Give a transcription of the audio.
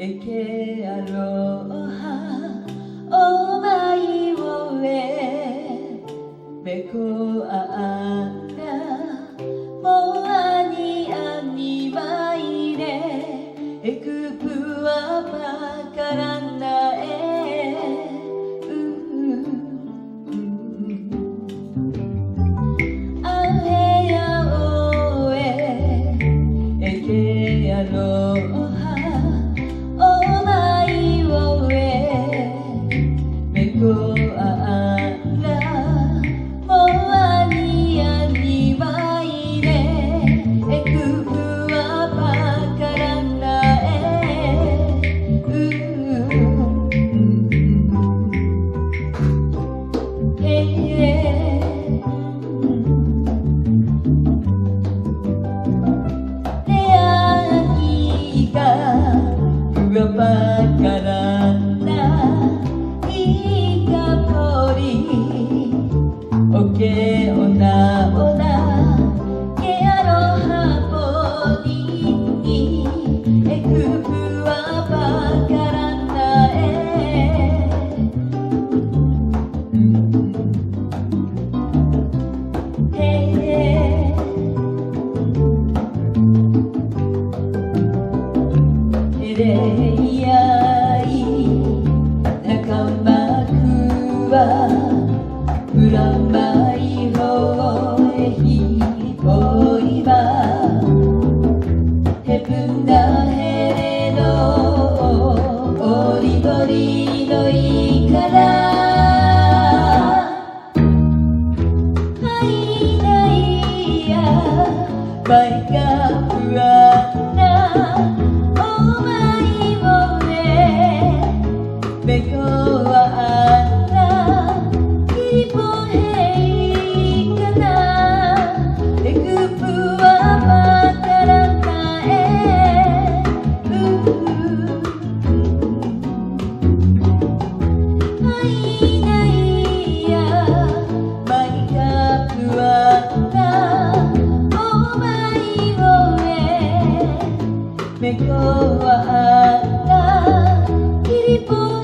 エケアロハおまいおえべこあらもあにあにわいれエクプアパカラナエアヘヤオエエケアロハおまいおえべこあらもあにあにわいれエクプアパカラナエKu'u Pua Pakalna ika pori oke ona ona ke aroha poni e Ku'u Pua Pakalnaれやい仲間くは裏まいほえひぽいばへぶんだへれのおりどりのいからはいないやばいかふわなべこはあらきぼへいかなエクプアパカラナエはいないやマイカプアラおまいおえべこはあらきぼ